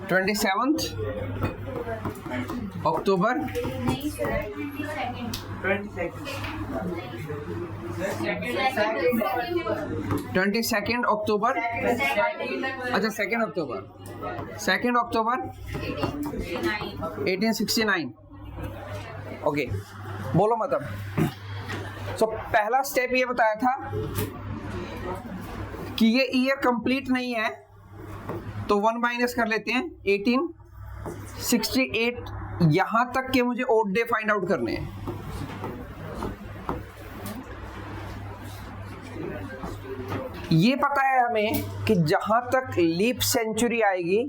27 अक्टूबर, 22 अक्टूबर, अच्छा 2 अक्टूबर, 2 अक्टूबर 1869। ओके, बोलो मतलब। सो पहला स्टेप ये बताया था कि ये ईयर कंप्लीट नहीं है, तो 1 माइनस कर लेते हैं। 1868 यहां तक के मुझे ओड डे फाइंड आउट करने हैं। ये पता है हमें कि जहां तक लीप सेंचुरी आएगी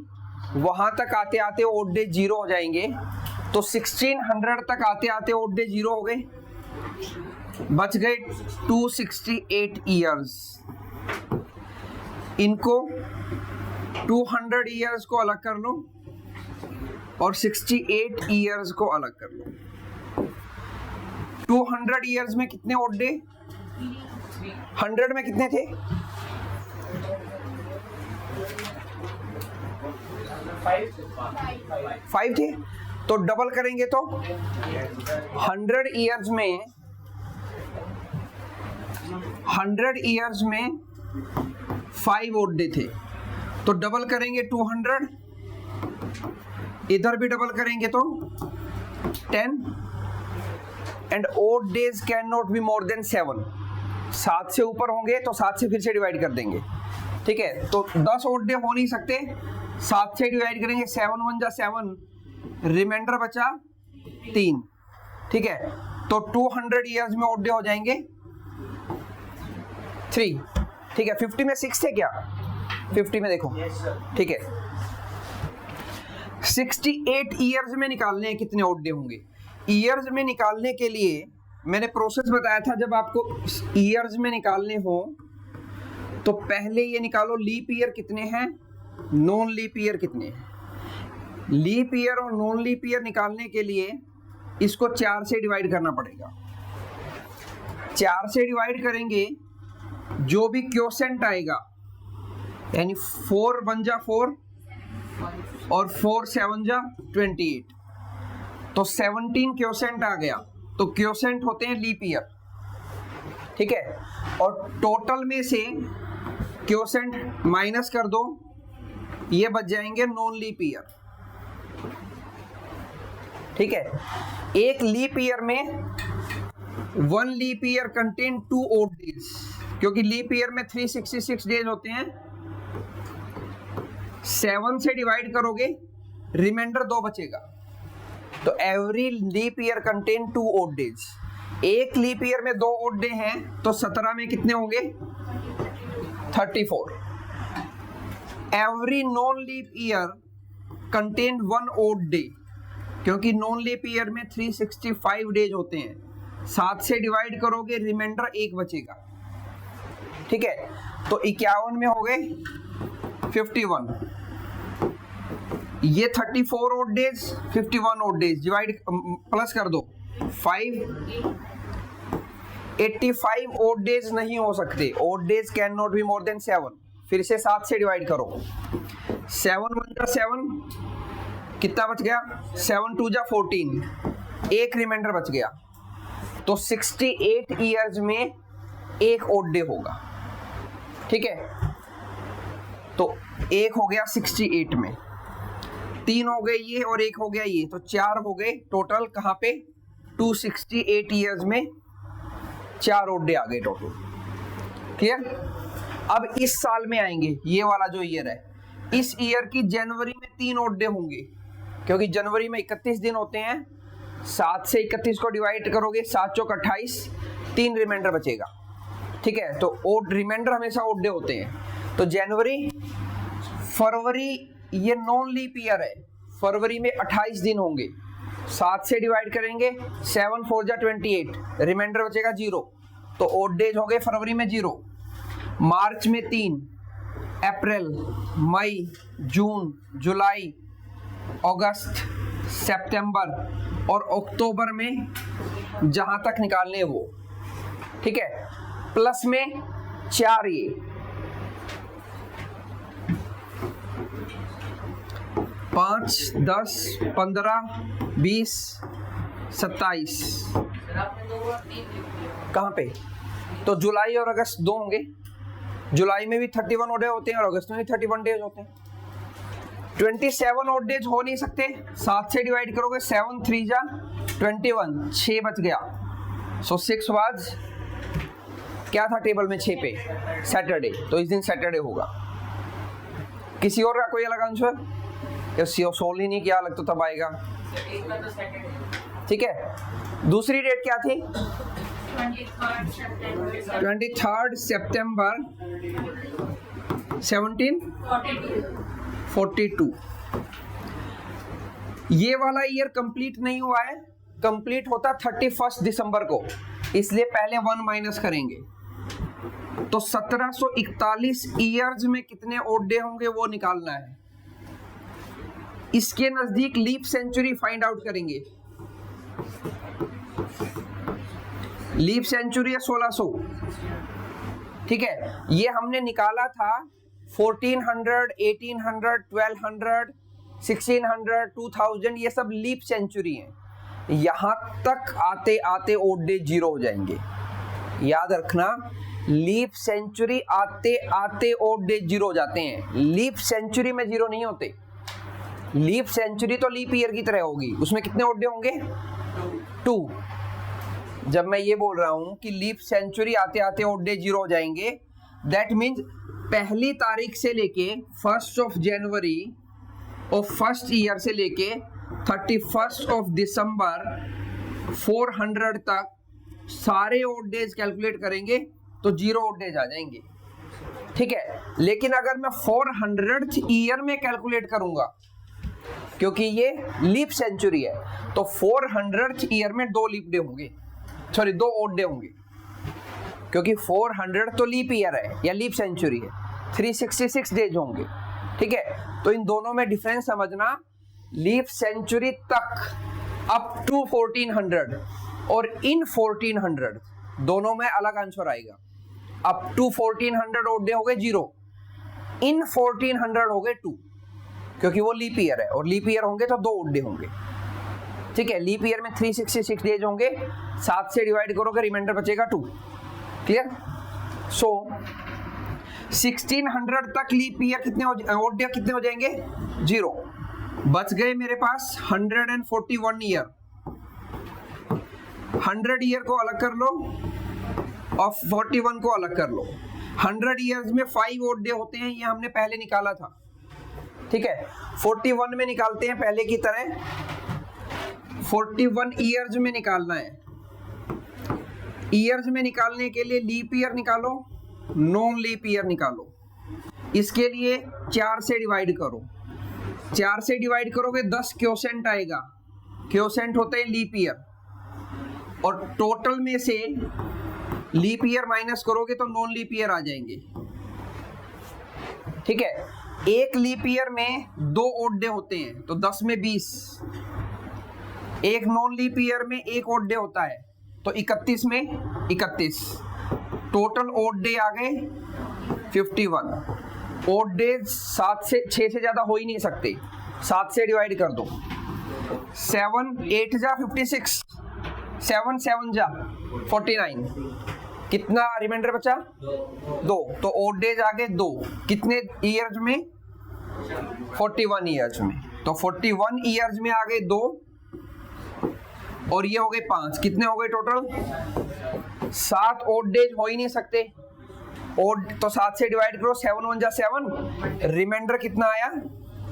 वहां तक आते आते ओड डे 0 हो जाएंगे, तो 1600 तक आते आते ओड डे 0 हो गए, बच गए 268 ईयर्स। इनको 200 ईयर्स को अलग कर लो और 68 ईयर्स को अलग कर लो। 200 ईयर्स में कितने ओड डे? 100 में कितने थे? 5 थे। तो डबल करेंगे तो 100 ईयर्स में 5 ओड डे थे, तो डबल करेंगे 200, इधर भी डबल करेंगे तो 10, and odd days can not be more than 7। 7 से ऊपर होंगे तो 7 से फिर से डिवाइड कर देंगे, ठीक है। तो 10 ओड डे हो नहीं सकते, 7 से डिवाइड करेंगे, 7 1 जा 7, रिमाइंडर बचा 3, ठीक है। तो 200 ईयर्स में ओड डे हो जाएंगे 3, ठीक है। 50 में 6 थे क्या? 50 में देखो, ठीक है। 68 ईयर्स में निकालने हैं कितने ओड डे होंगे। ईयर्स में निकालने के लिए मैंने प्रोसेस बताया था, जब आपको ईयर्स में निकालने हो तो पहले ये निकालो लीप ईयर कितने हैं, नॉन लीप ईयर कितने हैं। लीप ईयर और नॉन लीप ईयर निकालने के लिए इसको 4 से डिवाइड करना पड़ेगा। 4 से डिवाइड करेंगे, जो भी क्वोशेंट आएगा, यानी 4 1 जा 4 और 4 7 जा 28, तो 17 क्वोशेंट आ गया। तो क्वोशेंट होते हैं लीप ईयर, ठीक है। और टोटल में से क्वोशेंट माइनस कर दो, ये बच जाएंगे नॉन लीप ईयर, ठीक है। एक लीप ईयर में 1 leap year contain 2 odd days, क्योंकि लीप ईयर में 366 डेज होते हैं। 7 से डिवाइड करोगे, रिमाइंडर 2 बचेगा, तो every leap year contain 2 odd days. एक लीप ईयर में 2 ओड डे हैं, तो 17 में कितने होंगे? 34। Every non leap year contain 1 odd day, क्योंकि नॉन लीप ईयर में 365 डेज होते हैं। 7 से डिवाइड करोगे, रिमाइंडर 1 बचेगा, ठीक है। तो 51 में हो गए 51, ये 34 odd days, 51 odd days, divide plus कर दो 5, 85 ओड डेज नहीं हो सकते। Odd days can not be more than 7। फिर से 7 से डिवाइड करो, 7 1 जा 7, कितना बच गया? 7 2 जा 14, एक रिमाइंडर बच गया। तो 68 ईयर्स में एक ओड डे होगा, ठीक है। तो एक हो गया 68 में, 3 हो गए ये और 1 हो गया ये, तो 4 हो गए टोटल। कहाँ पे? 268 ईयर्स में 4 ओड डे आ गए टोटल, क्लियर। अब इस साल में आएंगे, ये वाला जो ईयर है, इस ईयर की जनवरी में 3 ओड डे होंगे, क्योंकि जनवरी में 31 दिन होते हैं। 7 से 31 को डिवाइड करोगे, 7 चौक 28, 3 रिमाइंडर बचेगा, ठीक है। तो ओड रिमाइंडर हमेशा ओड डे होते हैं। तो जनवरी, फरवरी, ये नॉन लीप ईयर है, फरवरी में 28 दिन होंगे। 7 से डिवाइड करेंगे, 7 4 जा 28, रिमाइंडर बचेगा 0, तो ओड डेज हो गए फरवरी में 0। मार्च में 3, अप्रैल, मई, जून, जुलाई, अगस्त, सितंबर और अक्टूबर में जहां तक निकालने वो, ठीक है। प्लस में 4 ये 5, 10, 15, 20, 27। कहाँ पे? तो जुलाई और अगस्त 2 होंगे। जुलाई में भी 31 डे होते हैं और अगस्त में भी 31 डेज होते हैं। 27 ऑड डेज हो नहीं सकते। 7 से डिवाइड करोगे, 7 3 जा 21, 6 बच गया। सो 6 वाज क्या था टेबल में 6 पे? सैटरडे। तो इस दिन सैटरडे होगा। किसी और का कोई अलग आंसर? या सोल ही नहीं किया अलग तो तब आएगा। ठीक है, दूसरी डेट क्या थी? 23 सितंबर 1742। ये वाला ईयर कंप्लीट नहीं हुआ है, कंप्लीट होता 31 दिसंबर को, इसलिए पहले 1 माइनस करेंगे। तो 1741 ईयर्स में कितने ओड डे होंगे वो निकालना है। इसके नजदीक लीप सेंचुरी फाइंड आउट करेंगे। लीप सेंचुरी है 1600। ठीक है, ये हमने निकाला था 1400, 1800, 1200, 1600, 2000, ये सब लीप सेंचुरी हैं। यहां तक आते आते ओड डे 0 हो जाएंगे। याद रखना, लीप सेंचुरी आते आते ओड डे 0 हो जाते हैं। लीप सेंचुरी में 0 नहीं होते। लीप सेंचुरी तो लीप ईयर की तरह होगी, उसमें कितने ओड डे होंगे? 2। जब मैं ये बोल रहा हूं कि लीप सेंचुरी आते आते ओड डे 0 हो जाएंगे, दैट मीन्स पहली तारीख से लेके 1 जनवरी ऑफ फर्स्ट ईयर से लेके 31 दिसंबर 400 तक सारे ओड डेज कैलकुलेट करेंगे तो 0 ओड डेज आ जाएंगे। ठीक है, लेकिन अगर मैं 400th ईयर में कैलकुलेट करूंगा, क्योंकि ये लीप सेंचुरी है, तो 400th ईयर में 2 लीप डे होंगे, सॉरी 2 ओड डे होंगे, क्योंकि 400 तो लीप ईयर है या लीप सेंचुरी है। 366 डेज होंगे। ठीक है, तो इन दोनों में डिफरेंस समझना। लीप सेंचुरी तक अप टू 1400 और इन 1400 दोनों में अलग आंसर आएगा। अप टू 1400 ओड डे हो गए 0, इन 1400 हो गए 2, क्योंकि वो लीप ईयर है और लीप ईयर होंगे तो 2 ओड डे होंगे। ठीक है, लीप ईयर में 366 डेज होंगे, 7 से डिवाइड करोगे रिमाइंडर बचेगा 2। क्लियर? सो 1600 तक लीप ईयर कितने ओड डे कितने हो जाएंगे? 0। बच गए मेरे पास 141 ईयर। 100 ईयर को अलग कर लो और 41 को अलग कर लो। 100 ईयर्स में 5 ओड डे होते हैं, ये हमने पहले निकाला था। ठीक है, 41 में निकालते हैं पहले की तरह। 41 ईयर्स में निकालना है। ईयर्स में निकालने के लिए लीप ईयर निकालो, नॉन लीप ईयर निकालो। इसके लिए 4 से डिवाइड करो। 4 से डिवाइड करोगे 10 क्वोशेंट आएगा। क्वोशेंट होते हैं लीप ईयर, और टोटल में से लीप ईयर माइनस करोगे तो नॉन लीप ईयर आ जाएंगे। ठीक है, एक लीप ईयर में 2 ओड डे होते हैं, तो 10 में 20। एक नॉन लीप ईयर में 1 ओड डे होता है, तो 31 में 31। टोटल ओड डे आ गए 51। ओड डे 6 से ज्यादा हो ही नहीं सकते। 7 से डिवाइड कर दो। 7 8 जा 56, 7 7 जा 49। कितना रिमाइंडर बचा? 2। तो ओड डेज आ गए 2। कितने ईयर्स में? 41 ईयर्स में। तो 41 ईयर्स में आ गए 2, और ये हो गए 5। कितने हो गए टोटल? 7 ओड डेज हो ही नहीं सकते। ओड तो 7 से डिवाइड करो, 7 1 जा 7, रिमाइंडर कितना आया?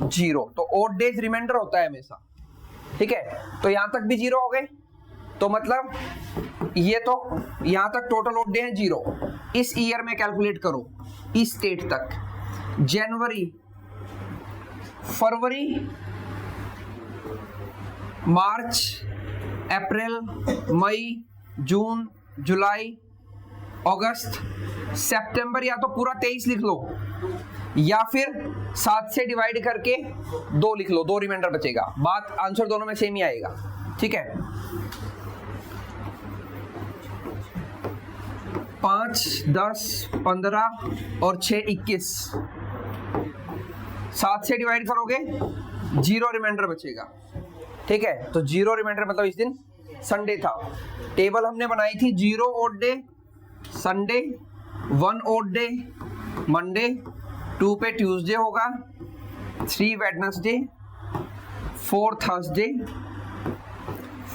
0। तो ओड डेज रिमाइंडर होता है हमेशा। ठीक है, तो यहां तक भी 0 हो गए, तो मतलब ये तो यहां तक टोटल ओड डे है 0। इस ईयर में कैलकुलेट करो, इस डेट तक। जनवरी, फरवरी, मार्च, अप्रैल, मई, जून, जुलाई, अगस्त, सितंबर, या तो पूरा 23 लिख लो, या फिर 7 से डिवाइड करके 2 लिख लो, 2 रिमाइंडर बचेगा। बात आंसर दोनों में सेम ही आएगा। ठीक है, 5 10 15 और 6 21। 7 से डिवाइड करोगे जीरो रिमाइंडर बचेगा। ठीक है, तो जीरो रिमाइंडर मतलब इस दिन संडे था। टेबल हमने बनाई थी 0 odd day Sunday, 1 odd day Monday, 2 पे ट्यूसडे होगा, 3 वेडनेसडे, 4 थर्सडे,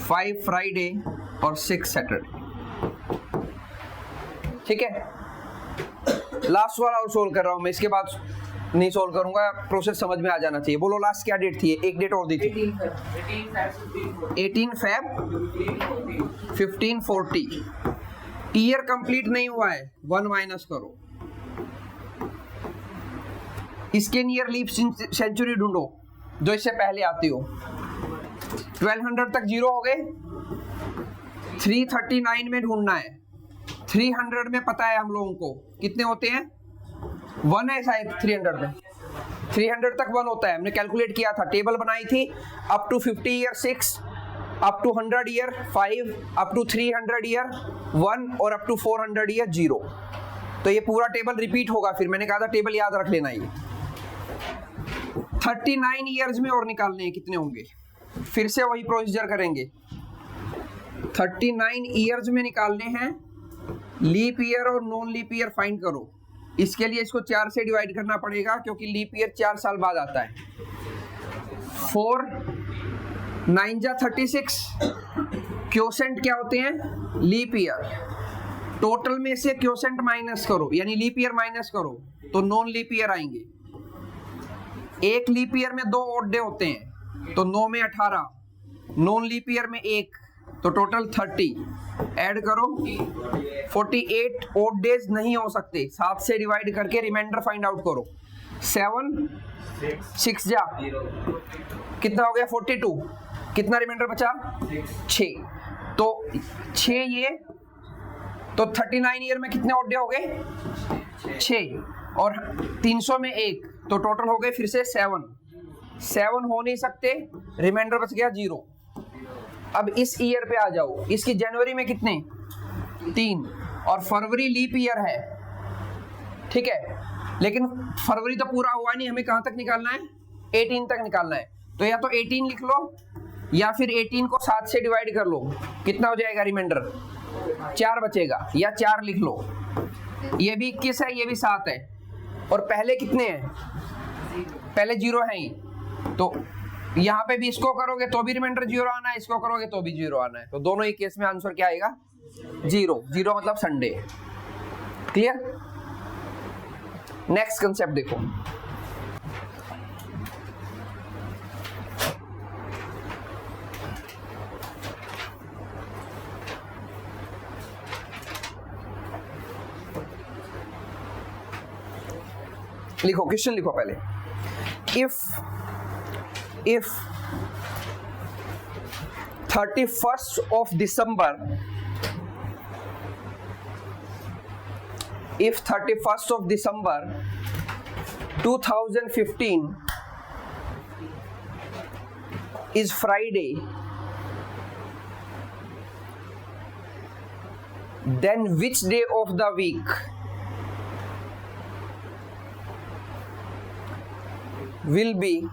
5 फ्राइडे और 6 सैटरडे। ठीक है, लास्ट वाला और सोल्व कर रहा हूं मैं, इसके बाद नहीं सोल्व करूंगा, प्रोसेस समझ में आ जाना चाहिए। बोलो लास्ट क्या डेट थी? एक डेट और दी थी, 18 फेब 1540। ईयर कंप्लीट नहीं हुआ है, 1 माइनस करो। इसके नियर लीप सेंचुरी ढूंढो जो इससे पहले आती हो। 1200 तक जीरो हो गए, 339 में ढूंढना है। 300 में पता है हम लोगों को कितने होते हैं, 1 है शायद 300 में, 300 तक 1 होता है। हमने कैलकुलेट किया था, टेबल बनाई थी, up to 50 year 6, up to 100 year 5, up to 300 year 1 और अप टू 400 ईयर 0। तो ये पूरा टेबल रिपीट होगा। फिर मैंने कहा था टेबल याद रख लेना। ये 39 ईयर्स में और निकालने हैं, कितने होंगे? फिर से वही प्रोसीजर करेंगे। 39 ईयर्स में निकालने हैं, लीप ईयर और नॉन लीप ईयर फाइंड करो। इसके लिए इसको 4 से डिवाइड करना पड़ेगा क्योंकि लीप ईयर 4 साल बाद आता है। 4 9 जा 36, क्वोशेंट क्या होते हैं? Leap year. टोटल में से क्वोशेंट माइनस करो, यानी लीप ईयर माइनस करो तो नॉन लीप ईयर आएंगे। एक लीप ईयर में 2 ओड डे होते हैं तो 9 में 18, नॉन लीप ईयर में 1 तो टोटल 30। ऐड करो, 48 ओड डेज नहीं हो सकते। 7 से डिवाइड करके रिमाइंडर फाइंड आउट करो। 7 6 जा कितना हो गया? 42। कितना रिमाइंडर बचा? 6। तो 6 ये तो 39 ईयर में कितने ओड डे हो गए? 6 और 300 में 1 तो टोटल हो गए फिर से 7 हो नहीं सकते, रिमाइंडर बच गया 0। अब इस ईयर पे आ जाओ। इसकी जनवरी में कितने? 3 और फरवरी लीप ईयर है। ठीक है, लेकिन फरवरी तो पूरा हुआ नहीं, हमें कहां तक निकालना है? 18 तक निकालना है। तो या तो 18 लिख लो या फिर 18 को 7 से डिवाइड कर लो। कितना हो जाएगा रिमाइंडर? 4 बचेगा, या 4 लिख लो। ये भी 21 है, ये भी 7 है। और पहले कितने हैं? पहले 0 है ही, तो यहाँ पे भी इसको करोगे तो भी रिमाइंडर 0 आना है, इसको करोगे तो भी 0 आना है। तो दोनों ही केस में आंसर क्या आएगा? 0। 0 मतलब संडे। क्लियर? नेक्स्ट कंसेप्ट देखो। लिखो, क्वेश्चन लिखो पहले। If 31st of December, if 31st of December 2015 is Friday, then which day of the week will be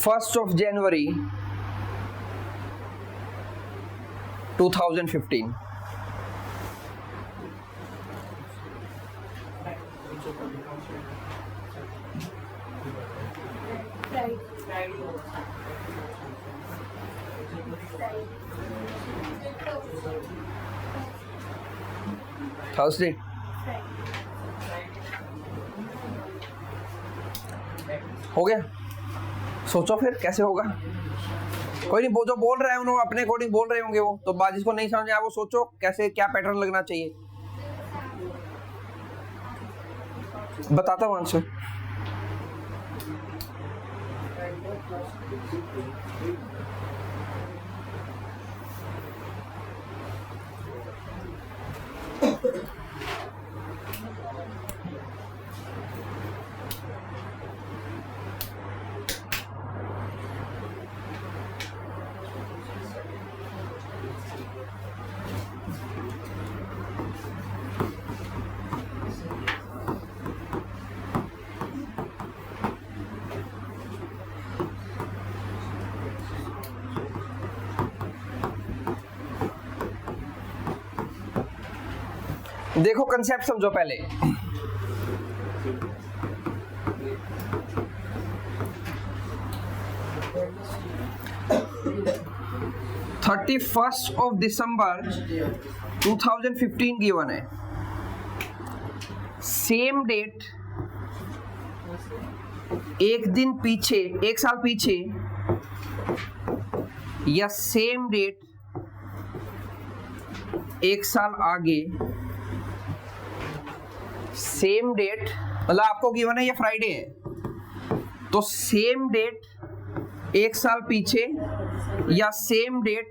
first of January 2015? Thursday. हो गया? सोचो फिर कैसे होगा। कोई नहीं, वो जो बोल रहे हैं उन्होंने अपने अकॉर्डिंग बोल रहे होंगे, वो तो बात जिसको नहीं समझ आया वो सोचो कैसे क्या पैटर्न लगना चाहिए। बताता हूँ आंसर। देखो कंसेप्ट समझो पहले। December 31 2015 गिवन है। सेम डेट एक दिन पीछे, एक साल पीछे, या सेम डेट एक साल आगे। सेम डेट मतलब आपको गिवन है ये फ्राइडे है, तो सेम डेट एक साल पीछे या सेम डेट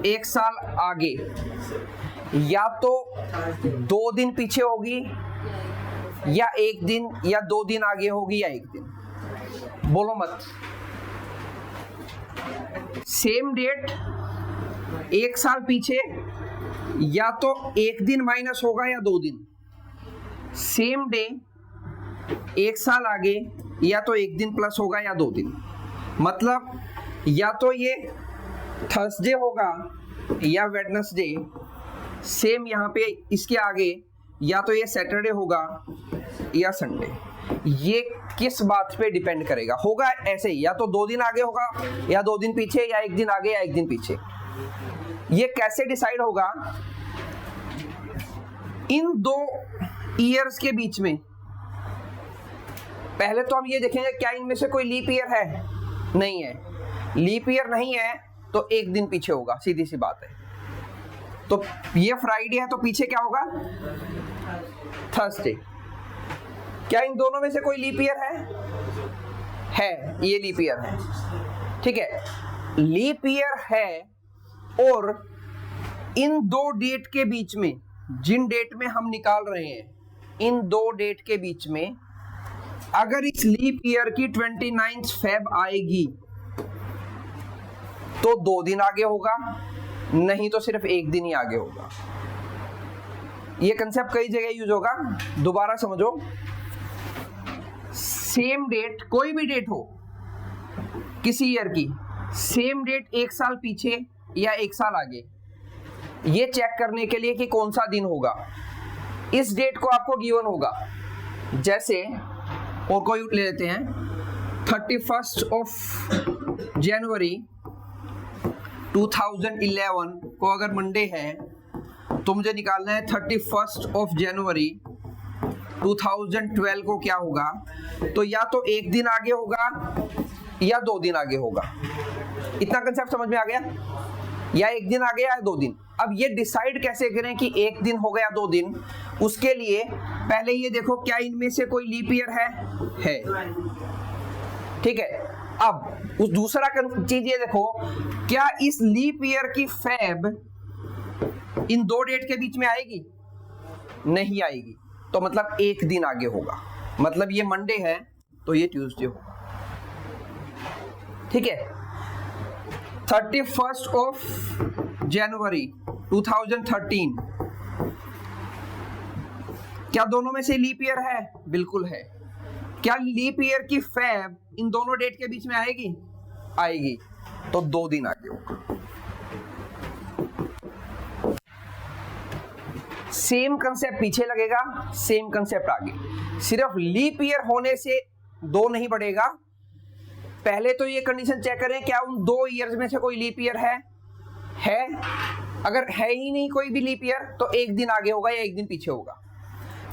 एक साल आगे, या तो 2 दिन पीछे होगी या 1 दिन या 2 दिन आगे होगी या 1 दिन। बोलो मत। सेम डेट एक साल पीछे या तो 1 दिन माइनस होगा या 2 दिन। सेम डे एक साल आगे या तो 1 दिन प्लस होगा या 2 दिन। मतलब या तो ये थर्सडे होगा या वेडनेसडे, सेम यहाँ पे इसके आगे, या तो ये सैटरडे होगा या संडे। ये किस बात पे डिपेंड करेगा? होगा ऐसे ही, या तो 2 दिन आगे होगा या 2 दिन पीछे, या 1 दिन आगे या 1 दिन पीछे। ये कैसे डिसाइड होगा? इन 2 ईयर्स के बीच में पहले तो हम ये देखेंगे क्या इनमें से कोई लीप ईयर है? नहीं है। लीप ईयर नहीं है तो 1 दिन पीछे होगा, सीधी सी बात है। तो ये फ्राइडे है तो पीछे क्या होगा? थर्सडे। क्या इन दोनों में से कोई लीप ईयर है? है, ये लीप ईयर है। ठीक है, लीप ईयर है। और इन 2 डेट के बीच में, जिन डेट में हम निकाल रहे हैं, इन 2 डेट के बीच में अगर इस लीप ईयर की 29 फेब आएगी तो 2 दिन आगे होगा, नहीं तो सिर्फ 1 दिन ही आगे होगा। ये कंसेप्ट कई जगह यूज होगा, दोबारा समझो। सेम डेट, कोई भी डेट हो किसी ईयर की, सेम डेट 1 साल पीछे या 1 साल आगे, ये चेक करने के लिए कि कौन सा दिन होगा। इस डेट को आपको गिवन होगा, जैसे और कोई ले लेते हैं 31 जनवरी 2011 को अगर मंडे है तो मुझे निकालना है 31 जनवरी 2012 को क्या होगा। तो या तो 1 दिन आगे होगा या 2 दिन आगे होगा। इतना कंसेप्ट समझ में आ गया? या 1 दिन आगे या 2 दिन। अब ये डिसाइड कैसे करें कि 1 दिन हो गया 2 दिन? उसके लिए पहले ये देखो क्या इनमें से कोई लीप ईयर है? ठीक है। अब उस दूसरा चीज ये देखो, क्या इस लीप ईयर की फेब इन 2 डेट के बीच में आएगी? नहीं आएगी। तो मतलब 1 दिन आगे होगा। मतलब ये मंडे है तो ये ट्यूसडे होगा। ठीक है। 31 जनवरी 2013, क्या दोनों में से लीप ईयर है? बिल्कुल है। क्या लीप ईयर की फेब इन दोनों डेट के बीच में आएगी? आएगी। तो 2 दिन आगे होगा। सेम कंसेप्ट पीछे लगेगा, सेम कंसेप्ट आगे। सिर्फ लीप ईयर होने से 2 नहीं बढ़ेगा। पहले तो ये कंडीशन चेक करें क्या उन 2 ईयर्स में से कोई लीप ईयर है? अगर है ही नहीं कोई भी लीप ईयर तो 1 दिन आगे होगा या 1 दिन पीछे होगा।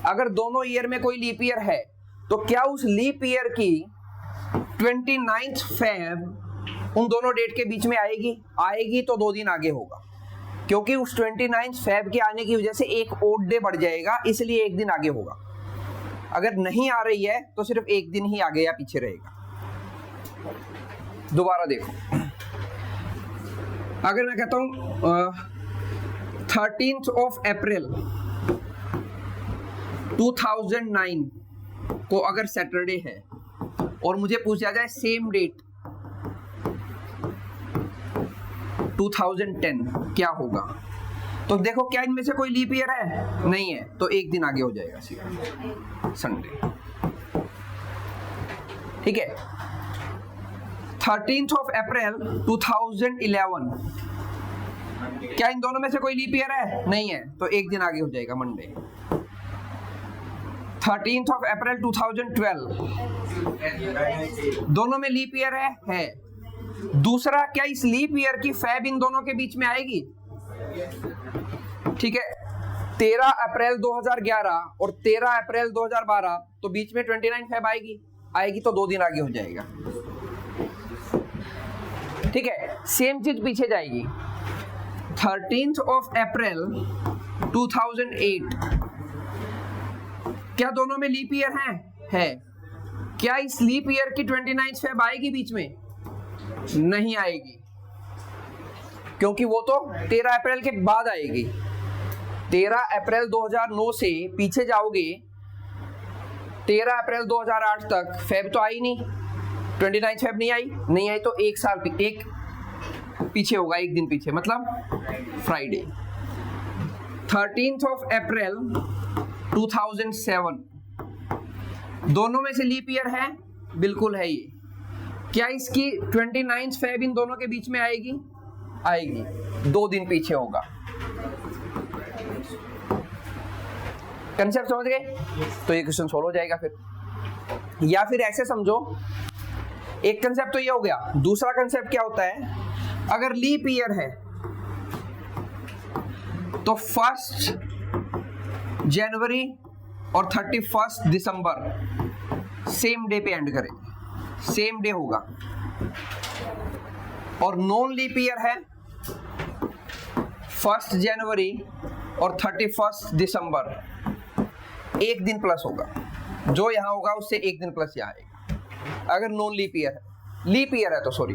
अगर दोनों ईयर में कोई लीप ईयर है तो क्या उस लीप ईयर की 29 फेब उन दोनों डेट के बीच में आएगी? आएगी तो 2 दिन आगे होगा, क्योंकि उस 29 फेब के आने की वजह से एक ओड डे बढ़ जाएगा, इसलिए 1 दिन आगे होगा। अगर नहीं आ रही है तो सिर्फ 1 दिन ही आगे या पीछे रहेगा। दोबारा देखो, अगर मैं कहता हूं 13 अप्रैल 2009 को अगर सैटरडे है और मुझे पूछा जाए सेम डेट 2010 क्या होगा, तो देखो क्या इनमें से कोई लीप ईयर है? नहीं है। तो 1 दिन आगे हो जाएगा सीधा, संडे। ठीक है। 13 अप्रैल 2011 क्या इन दोनों में से कोई लीप ईयर है? नहीं है, तो एक दिन आगे हो जाएगा मंडे। 13th of April 2012, दोनों में लीप ईयर है। दूसरा, क्या इस लीप ईयर की फैब इन दोनों के बीच में आएगी? ठीक है, 13 अप्रैल 2011 और 13 अप्रैल 2012, तो बीच में 29 फैब आएगी तो 2 दिन आगे हो जाएगा। ठीक है, सेम चीज पीछे जाएगी। 13th of April 2008, क्या दोनों में लीप ईयर है? क्या इस लीप ईयर की 29 फैब आएगी बीच में? नहीं आएगी, क्योंकि वो तो 13 अप्रैल के बाद आएगी। 13 अप्रैल 2009 से पीछे जाओगे 13 अप्रैल 2008 तक, फैब तो आई नहीं, 29 फैब नहीं आई तो एक साल एक पीछे होगा, एक दिन पीछे, मतलब फ्राइडे। 13th of April 2007, दोनों में से लीप ईयर है? बिल्कुल है ये। क्या इसकी 29 फैब इन दोनों के बीच में आएगी? 2 दिन पीछे होगा। कंसेप्ट समझ गए? तो ये क्वेश्चन सोल्व हो जाएगा फिर। या फिर ऐसे समझो, एक कंसेप्ट तो ये हो गया। दूसरा कंसेप्ट क्या होता है, अगर लीप ईयर है तो 1 जनवरी और 31 दिसंबर सेम डे पे एंड करें, सेम डे होगा। और नॉन लीप ईयर है 1 जनवरी और 31 दिसंबर, एक दिन प्लस होगा, जो यहां होगा उससे एक दिन प्लस यहां आएगा। अगर नॉन लीप ईयर है तो सॉरी,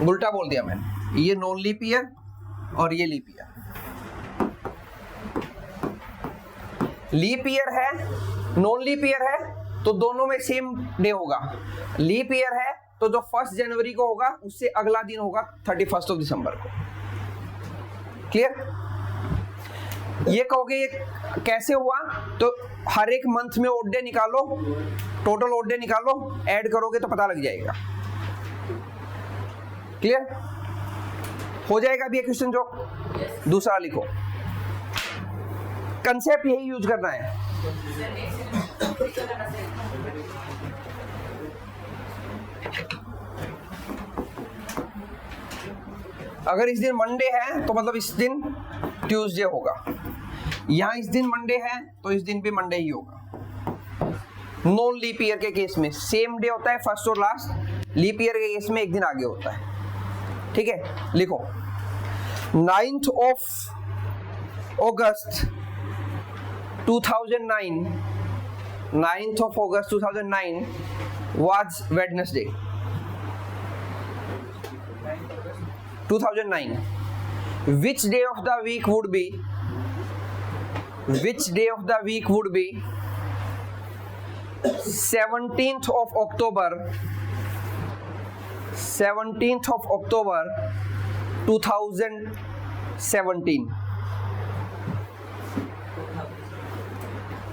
उल्टा बोल दिया मैंने, ये नॉन लीप ईयर और ये लीप ईयर। लीप ईयर है, नॉन लीप ईयर है, तो दोनों में सेम डे होगा। लीप ईयर है तो जो 1 जनवरी को होगा उससे अगला दिन होगा 31 दिसंबर को। क्लियर? ये कहोगे ये कैसे हुआ, तो हर एक मंथ में ओड डे निकालो, टोटल ओड डे निकालो, ऐड करोगे तो पता लग जाएगा। क्लियर हो जाएगा अभी ये क्वेश्चन। जो दूसरा लिखो, कंसेप्ट यही यूज करना है। अगर इस दिन मंडे है तो मतलब इस दिन ट्यूसडे होगा, यहां इस दिन मंडे है तो इस दिन भी मंडे ही होगा। नॉन लीप ईयर के केस में सेम डे होता है, फर्स्ट और लास्ट। लीप ईयर के केस में एक दिन आगे होता है। ठीक है, लिखो 9th of August 2009, 9th of August 2009 was Wednesday. 2009. Which day of the week would be 17th of October 2017।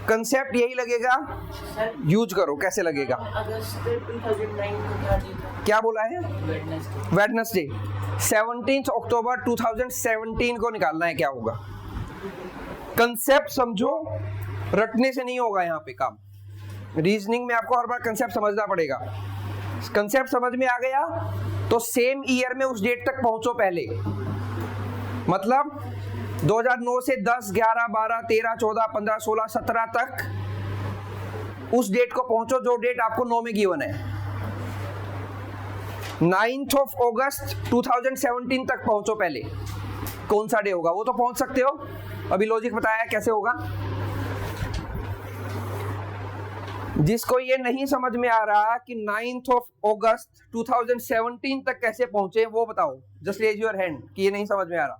Concept यही लगेगा, यूज करो। कैसे लगेगा? अगस्त 2009 क्या बोला है? वेडनेसडे। 17 अक्टूबर 2017 को निकालना है, क्या होगा? कंसेप्ट समझो, रटने से नहीं होगा यहाँ पे काम। रीजनिंग में आपको हर बार कंसेप्ट समझना पड़ेगा। कंसेप्ट समझ में आ गया तो सेम ईयर में उस डेट तक पहुंचो पहले। मतलब 2009 से 10, 11, 12, 13, 14, 15, 16, 17 तक उस डेट को पहुंचो जो डेट आपको 9 में गिवन है। 9th of August 2017 तक पहुंचो पहले। कौन सा डे होगा वो तो पहुंच सकते हो, अभी लॉजिक बताया कैसे होगा। जिसको ये नहीं समझ में आ रहा कि 9th of August 2017 तक कैसे पहुंचे वो बताओ। जस्ट रेज योर हैंड कि ये नहीं समझ में आ रहा।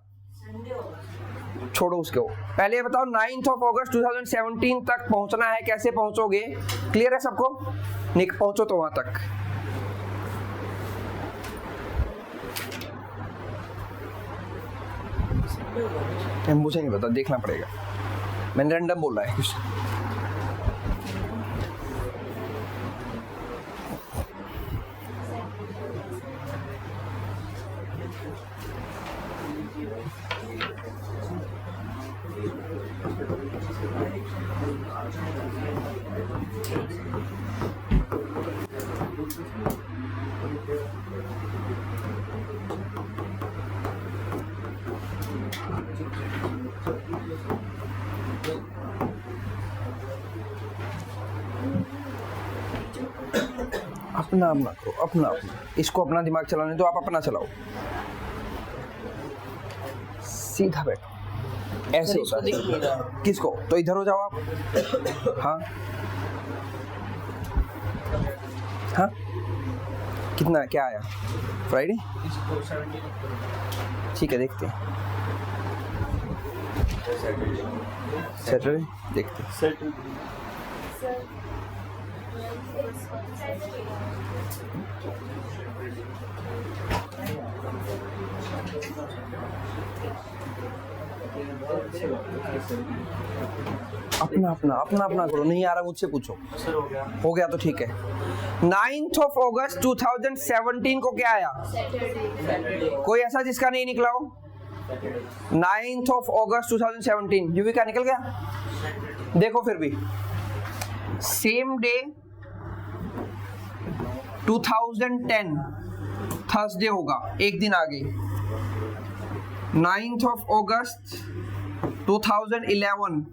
छोड़ो उसको, पहले ये बताओ 9th of August 2017 तक पहुंचना है, कैसे पहुंचोगे? क्लियर है सबको? निक पहुंचो तो वहां तक। मुझे नहीं पता, देखना पड़ेगा। मैंने रैंडम बोला है कुछ। अपना अपना करो, अपना अपना। इसको अपना दिमाग चलाने दो, आप अपना चलाओ। सीधा बैठो, ऐसे होता है। किसको? तो इधर हो जाओ आप। हाँ हाँ, कितना क्या आया? फ्राइडे, ठीक है, देखते हैं। सैटरडे देखते हैं। अपना अपना अपना अपना करो, नहीं आ रहा मुझसे पूछो। हो गया तो ठीक है। 9th of August 2017 को क्या आया? कोई ऐसा जिसका नहीं निकला हो? 9th of August 2017 यूवी क्या निकल गया? देखो फिर भी सेम डे 2010 थर्सडे होगा, एक दिन आगे। 9th of August 2011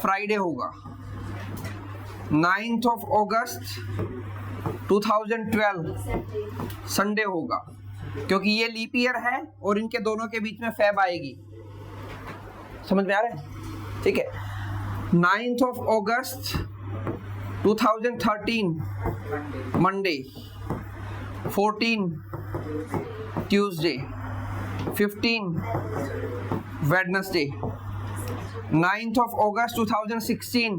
फ्राइडे होगा। 9th of August 2012 संडे होगा, क्योंकि ये लीप ईयर है और इनके दोनों के बीच में फेब आएगी। समझ में आ रहा है? ठीक है। 9th of August 2013 Monday, 14 Tuesday, 15 Wednesday. 9th of August 2016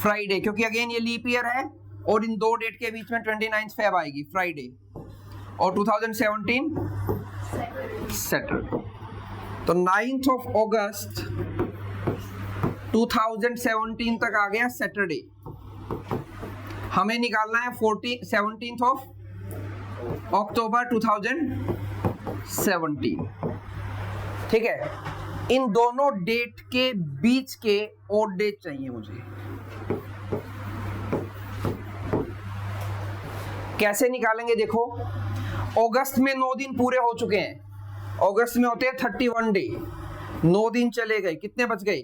Friday, क्योंकि अगेन ये लीप ईयर है और इन दो डेट के बीच में 29 फेब आएगी, फ्राइडे। और 2017 सैटरडे। तो 9th of August 2017 तक आ गया सैटरडे। हमें निकालना है 17th of October 2017। ठीक है, इन दोनों डेट के बीच के ओड डेट चाहिए मुझे। कैसे निकालेंगे? देखो, अगस्त में 9 दिन पूरे हो चुके हैं। अगस्त में होते हैं 31 डे। 9 दिन चले गए, कितने बच गए?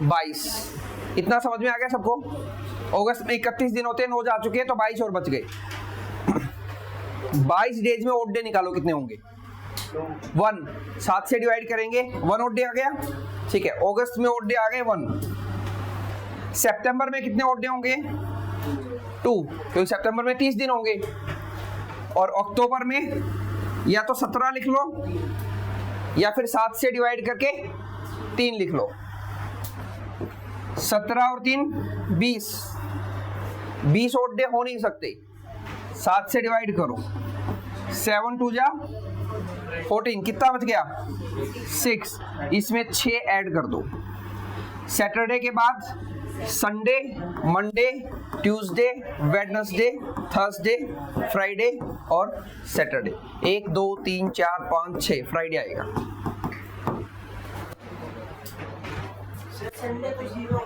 22। इतना समझ में आ गया सबको? अगस्त में 31 दिन होते हैं, 9 जा चुके हैं, तो 22 और बच गए। 22 डेज में ओड डे निकालो, कितने होंगे? 1। 7 से डिवाइड करेंगे, 1 ओड डे आ गया। ठीक है, अगस्त में ओड डे आ गए 1। सितंबर में कितने ओड डे होंगे? 2, क्योंकि सितंबर में 30 दिन होंगे। और अक्टूबर में या तो 17 लिख लो या फिर 7 से डिवाइड करके 3 लिख लो। 17 और 3 20। 20 ओड डे हो नहीं सकते। 7 से डिवाइड करो, 7 2 जा 14, कितना बच गया? 6। इसमें 6 ऐड कर दो। सैटरडे के बाद Sunday, Monday, Tuesday, Wednesday, Thursday, Friday और सैटरडे। 1 2 3 4 5 6 फ्राइडे आएगा। संडे को 0।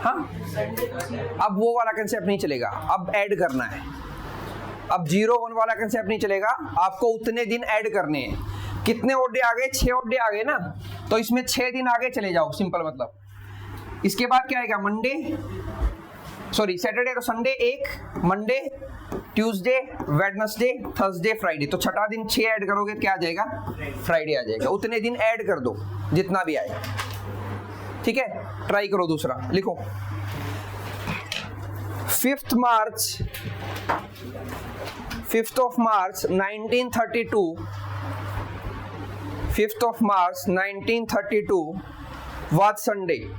हाँ, संडे को 0। अब वो वाला कंसेप्ट नहीं चलेगा, अब ऐड करना है। अब 0 1 वाला कंसेप्ट नहीं चलेगा, आपको उतने दिन ऐड करने हैं। कितने ओड डे आ गए? 6 ओड डे आ गए ना, तो इसमें 6 दिन आगे चले जाओ, सिंपल मतलब। इसके बाद क्या आएगा? मंडे, सॉरी सैटरडे, तो Sunday 1, Monday, Tuesday, Wednesday, Thursday, Friday. तो छठा दिन 6 ऐड करोगे क्या आ जाएगा? फ्राइडे आ जाएगा। उतने दिन ऐड कर दो जितना भी आए। ठीक है, ट्राई करो। दूसरा लिखो, 5th of March 1932, 5th of March 1932 was Sunday.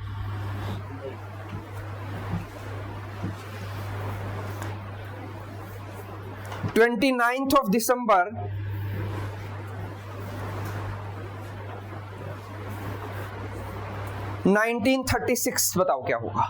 29th of December 1936 बताओ क्या होगा?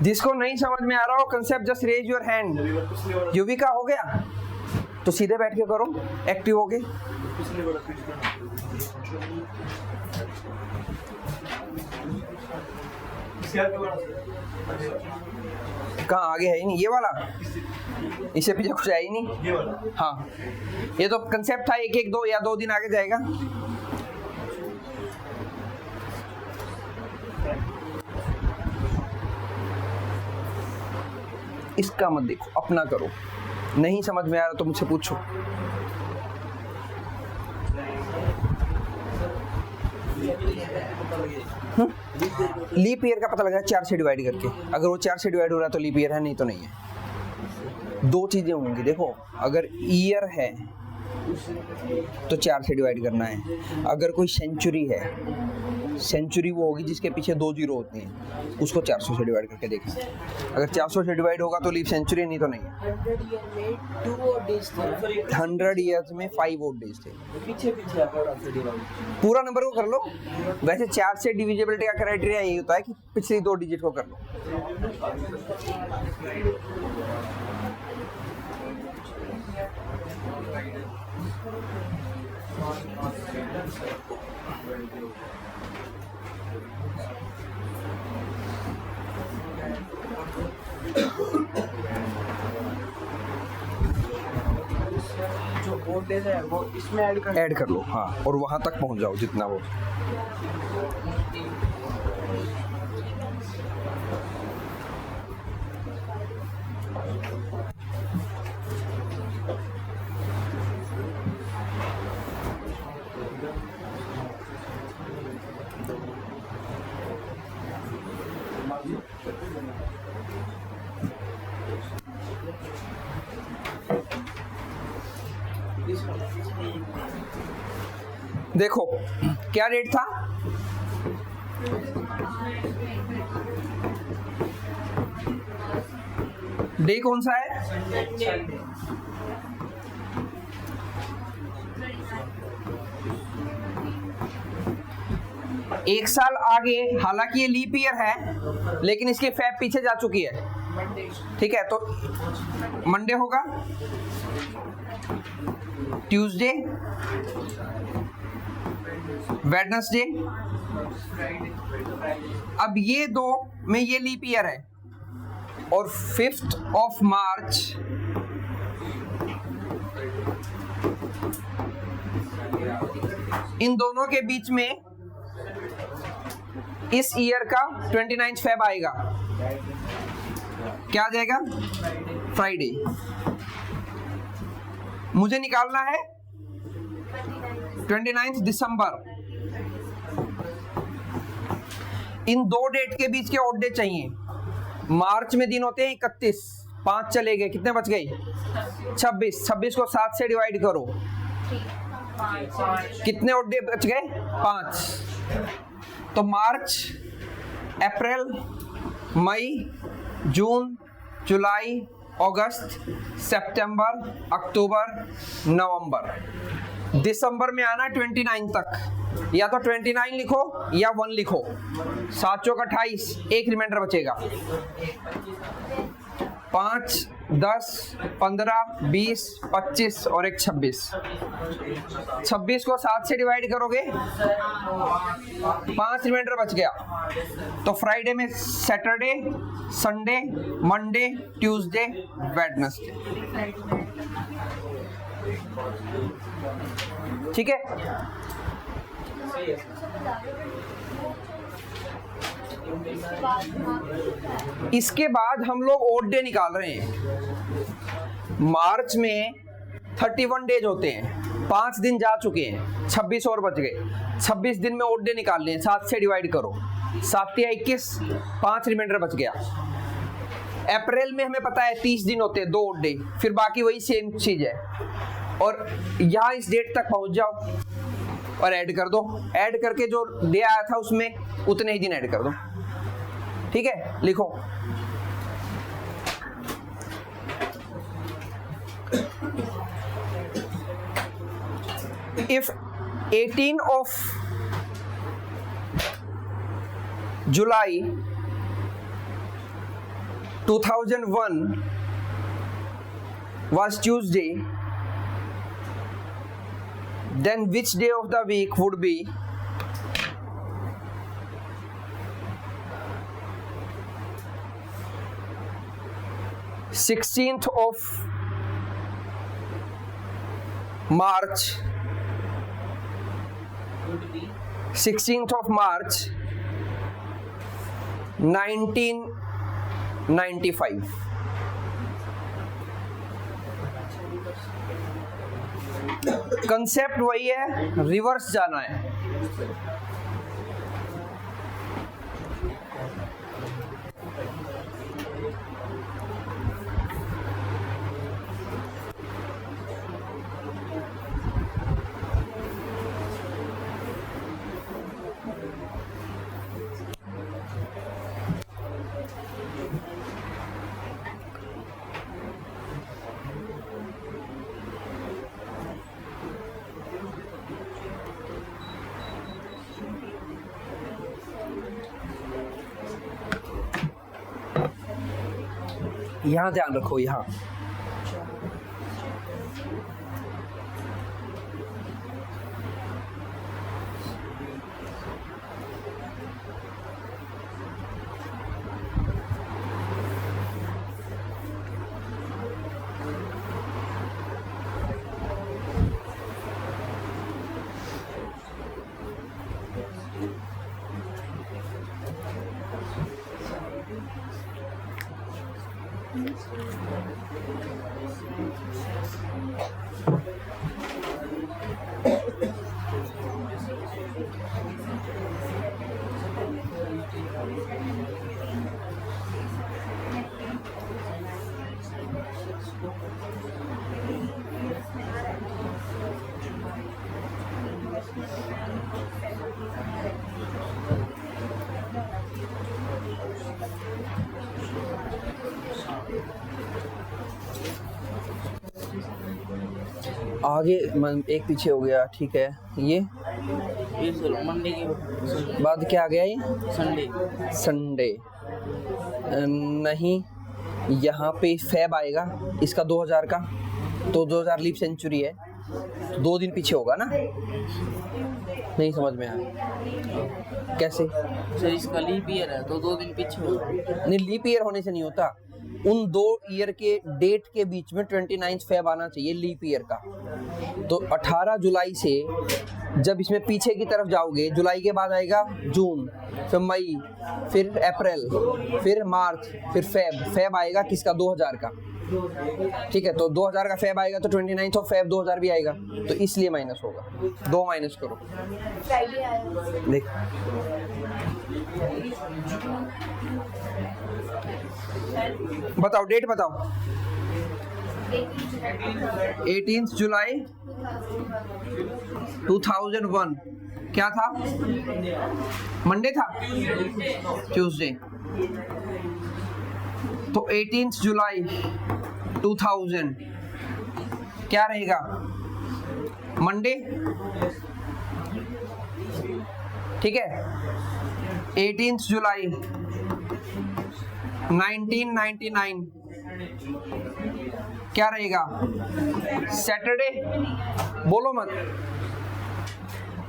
जिसको नहीं समझ में आ रहा हो concept, just raise your hand. Yuvika हो गया तो सीधे बैठ के करो, एक्टिव हो गए। कहाँ आगे है ही नहीं ये वाला, इससे पीछे कुछ है ही नहीं। हाँ ये तो कंसेप्ट था, एक एक दो या 2 दिन आगे जाएगा। इसका मत देखो, अपना करो। नहीं समझ में आ रहा तो मुझसे पूछो। लीप ईयर का पता लगा 4 से डिवाइड करके। अगर वो 4 से डिवाइड हो रहा है तो लीप ईयर है, नहीं तो नहीं है। 2 चीजें होंगी, देखो अगर ईयर है तो 4 से डिवाइड करना है। अगर कोई सेंचुरी है, सेंचुरी वो होगी जिसके पीछे 2 जीरो होते हैं, उसको 400 से डिवाइड करके देखना। अगर 400 से डिवाइड होगा तो लीप सेंचुरी, नहीं तो नहीं है। 100 ईयर्स में 5 ओड डेज थे। पूरा नंबर को कर लो। वैसे 4 से डिविजिबिलिटी का क्राइटेरिया यही होता है कि पिछली 2 डिजिट को कर लो। जो बोर्ड डेज है वो इसमें ऐड कर लो। हाँ, और वहां तक पहुंच जाओ जितना वो। देखो क्या रेट था, डे कौन सा है? एक साल आगे, हालांकि ये लीप ईयर है लेकिन इसकी फैब पीछे जा चुकी है। ठीक है, तो मंडे होगा, ट्यूसडे, वेडनेसडे। अब ये 2 में ये लीप ईयर है, और 5th ऑफ मार्च इन दोनों के बीच में इस ईयर का 29 फेब आएगा। क्या आ जाएगा? फ्राइडे। मुझे निकालना है 29 दिसंबर। इन 2 डेट के बीच के ऑड डे चाहिए। मार्च में दिन होते हैं 31, 5 चले गए, कितने बच गए? 26। 26 को 7 से डिवाइड करो, कितने ऑड डे बच गए? 5। तो मार्च, अप्रैल, मई, जून, जुलाई, अगस्त, सितंबर, अक्टूबर, नवंबर। दिसंबर में आना 29 तक। या तो 29 लिखो या 1 लिखो। 7 चौक 28, एक रिमाइंडर बचेगा। 5, 10, 15, 20, 25 और एक 26। 26 को 7 से डिवाइड करोगे, 5 रिमाइंडर बच गया। तो फ्राइडे में Saturday, Sunday, Monday, Tuesday, Wednesday. ठीक है, इसके बाद हम लोग ओड डे निकाल रहे हैं। मार्च में 31 डेज होते हैं, 5 दिन जा चुके हैं, 26 और बच गए। 26 दिन में ओड डे निकाल लें, 7 से डिवाइड करो, 7 या 21, 5 रिमाइंडर बच गया। अप्रैल में हमें पता है 30 दिन होते हैं, 2 ओड डे, फिर बाकी वही सेम चीज है। और यहाँ इस डेट तक पहुंच जाओ और ऐड कर दो। ऐड करके जो डे आया था उसमें उतने ही दिन ऐड कर दो। ठीक है, लिखो। If 18 of July 2001 was Tuesday, then which day of the week would be 16th of March, 16th of March 1995? Concept वही है, रिवर्स जाना है। यहां ध्यान रखो, यहां आगे एक पीछे हो गया, ठीक है। ये मंडे के बाद क्या आ गया? ये संडे। संडे नहीं, यहाँ पे फेब आएगा इसका 2000 का, तो 2000 लीप सेंचुरी है, 2 दिन पीछे होगा ना। नहीं समझ में आया कैसे? सर इसका लीप ईयर है तो 2 दिन पीछे होगा। नहीं, लीप ईयर होने से नहीं होता, उन 2 ईयर के डेट के बीच में 29 फेब आना चाहिए लीप ईयर का। तो 18 जुलाई से जब इसमें पीछे की तरफ जाओगे, जुलाई के बाद आएगा जून, फिर मई, फिर अप्रैल, फिर मार्च, फिर फेब आएगा किसका? 2000 का, ठीक है। तो 2000 का फेब आएगा तो 29 ऑफ फेब 2000 भी आएगा, तो इसलिए माइनस होगा। 2 माइनस करो, देख बताओ, डेट बताओ। 18 जुलाई 2001 क्या था? मंडे था, ट्यूसडे। तो 18 जुलाई 2000 क्या रहेगा? मंडे, ठीक है। 18 जुलाई 1999 क्या रहेगा? सैटरडे। बोलो मत,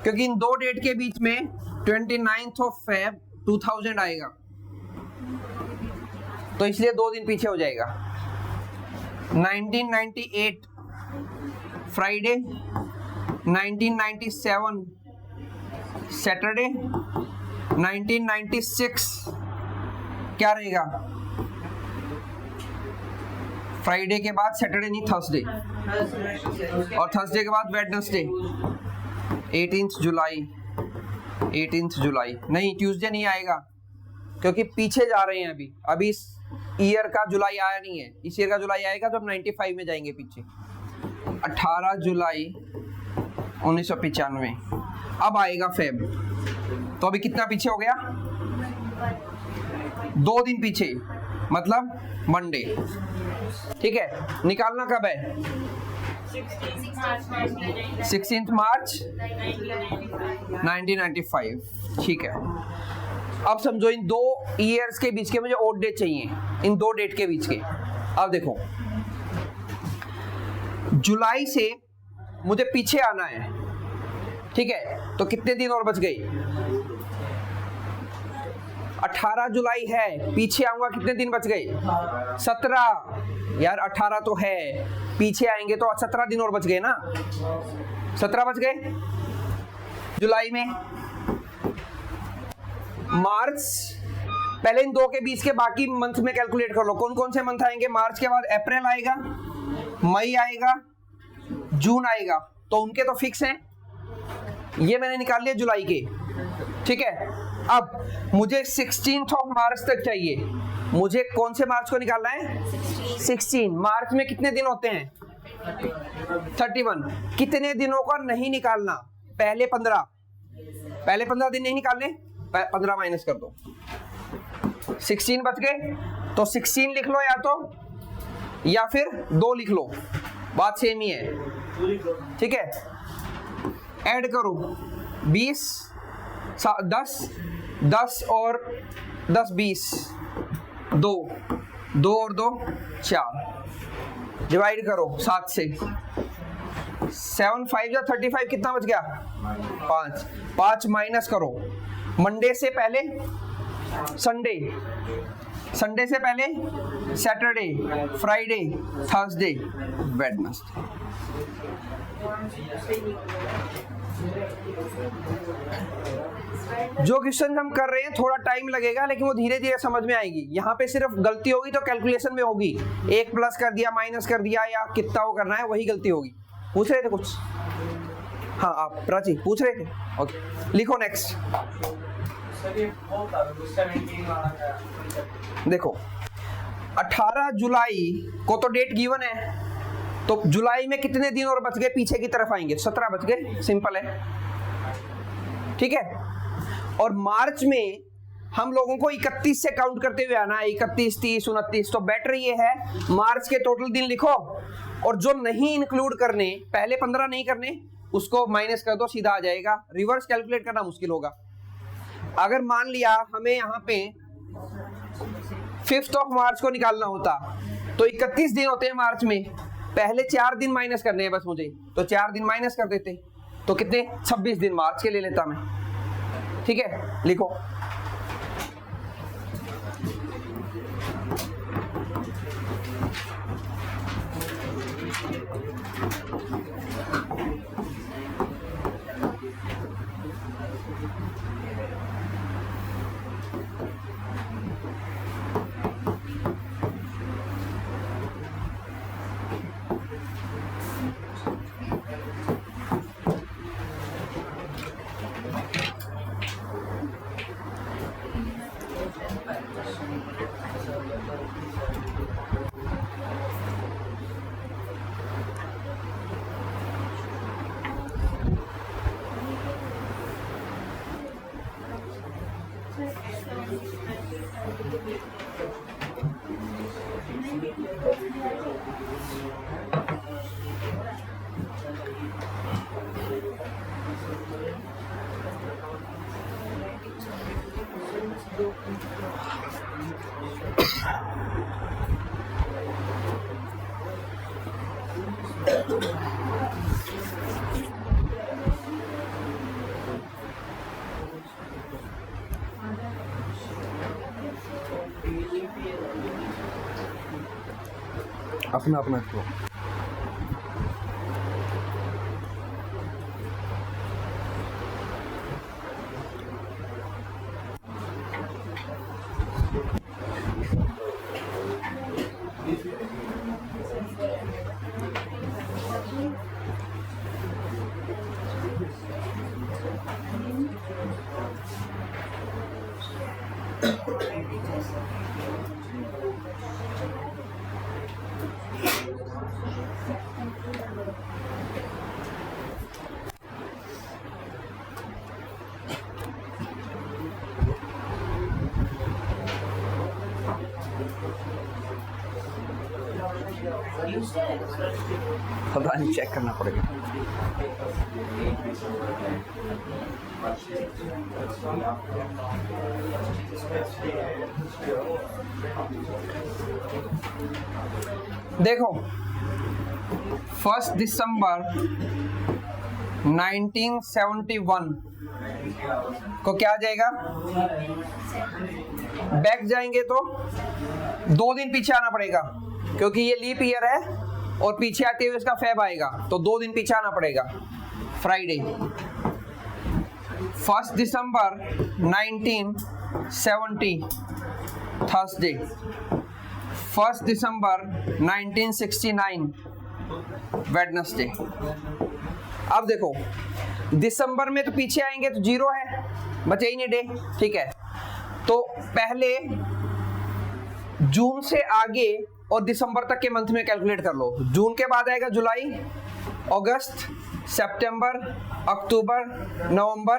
क्योंकि इन 2 डेट के बीच में 29 ऑफ फेब 2000 आएगा, तो इसलिए 2 दिन पीछे हो जाएगा। 1998 फ्राइडे, 1997 सैटरडे, 1996 क्या रहेगा? फ्राइडे के बाद सैटरडे नहीं, थर्सडे, और थर्सडे के बाद वेडनेसडे। 18 जुलाई नहीं, ट्यूसडे नहीं आएगा, क्योंकि पीछे जा रहे हैं अभी इस ईयर का जुलाई आया नहीं है। इस ईयर का जुलाई आएगा तो हम 95 में जाएंगे पीछे। 18 जुलाई 1995 अब आएगा फेब, तो अभी कितना पीछे हो गया? 2 दिन पीछे, मतलब मंडे, ठीक है। निकालना कब है? 16 मार्च 1995, ठीक है। अब समझो इन 2 ईयर्स के बीच के मुझे ओड डेट चाहिए, इन 2 डेट के बीच के। अब देखो जुलाई से मुझे पीछे आना है, ठीक है, तो कितने दिन और बच गए? 18 जुलाई है, पीछे आऊंगा कितने दिन बच गए? 17। यार 18 तो है, पीछे आएंगे तो 17 दिन और बच गए ना, 17 बच गए जुलाई में। मार्च, पहले इन 2 के बीच के बाकी मंथ में कैलकुलेट कर लो, कौन कौन से मंथ आएंगे। मार्च के बाद अप्रैल आएगा, मई आएगा, जून आएगा, तो उनके तो फिक्स हैं। ये मैंने निकाल लिया जुलाई के, ठीक है। अब मुझे 16 मार्च तक चाहिए। मुझे कौन से मार्च को निकालना है? 16। मार्च में कितने दिन होते हैं? 31। कितने दिनों का नहीं निकालना? पहले 15 दिन नहीं निकालने, 15 माइनस कर दो, 16 बच गए, तो 16 लिख लो या फिर 2 लिख लो, बात सेम ही है, ठीक है। ऐड करो 20, 10 और 10 20, 2 और 2 4, डिवाइड करो 7 से। 7 5 या 35, कितना बच गया? 5 माइनस करो मंडे से पहले संडे से पहले सैटरडे, फ्राइडे, थर्सडे, वेडनेसडे। जो क्वेश्चन हम कर रहे हैं थोड़ा टाइम लगेगा, लेकिन वो धीरे धीरे समझ में आएगी। यहाँ पे सिर्फ गलती होगी तो कैलकुलेशन में होगी, 1 प्लस कर दिया, माइनस कर दिया, या कितना वो करना है, वही गलती होगी। पूछ रहे थे कुछ? हाँ, आप प्राची पूछ रहे थे, ओके, लिखो नेक्स्ट। देखो 18 जुलाई को तो डेट गिवन है, तो जुलाई में कितने दिन और बच गए पीछे की तरफ आएंगे? 17 बच गए, सिंपल है, ठीक है। और मार्च में हम लोगों को 31 से काउंट करते हुए आना है, 31, 30, 29, तो बेटर ये है मार्च के टोटल दिन लिखो, और जो नहीं इंक्लूड करने, पहले 15 नहीं करने, उसको माइनस कर दो, सीधा आ जाएगा। रिवर्स कैलकुलेट करना मुश्किल होगा। अगर मान लिया हमें यहाँ पे 5 मार्च को निकालना होता, तो 31 दिन होते हैं मार्च में, पहले 4 दिन माइनस करने हैं बस मुझे, तो 4 दिन माइनस कर देते, तो कितने? 26 दिन मार्च के ले लेता मैं, ठीक है। लिखो अपना अपना करो। पता नहीं, चेक करना पड़ेगा। देखो 1 दिसंबर 1971 को क्या आ जाएगा, बैक जाएंगे तो 2 दिन पीछे आना पड़ेगा क्योंकि ये लीप ईयर है और पीछे आते हुए इसका फेब आएगा, तो 2 दिन पीछे आना पड़ेगा। फ्राइडे 1 दिसंबर 1970 थर्सडे, 1 दिसंबर 1969 वेडनेसडे। अब देखो दिसंबर में तो पीछे आएंगे तो 0 है, बचे ही नहीं डे, ठीक है। तो पहले जून से आगे और दिसंबर तक के मंथ में कैलकुलेट कर लो। जून के बाद आएगा जुलाई, अगस्त, सितंबर, अक्टूबर, नवंबर।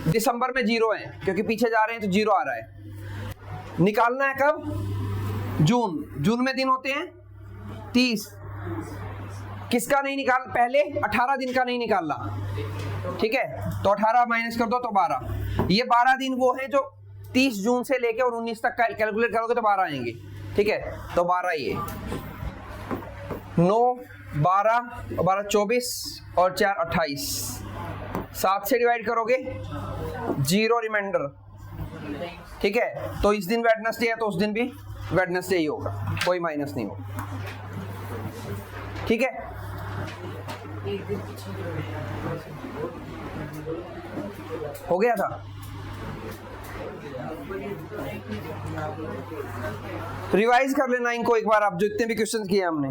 दिसंबर में 0 है क्योंकि पीछे जा रहे हैं तो 0 आ रहा है। निकालना है कब, जून में दिन होते हैं 30। किसका नहीं निकाल, पहले 18 दिन का नहीं निकालना, ठीक है। तो 18 माइनस कर दो तो 12। ये 12 दिन वो है जो 30 जून से लेके और 19 तक कैलकुलेट करोगे तो 12 आएंगे, ठीक है। तो 12 ये 9, 12, 12 24 और 4 28। 7 से डिवाइड करोगे 0 रिमाइंडर, ठीक है। तो इस दिन वेडनेसडे है तो उस दिन भी वेडनेसडे ही होगा, कोई माइनस नहीं होगा, ठीक है। हो गया था। रिवाइज कर लेना इनको एक बार आप, जो इतने भी क्वेश्चन किए हमने।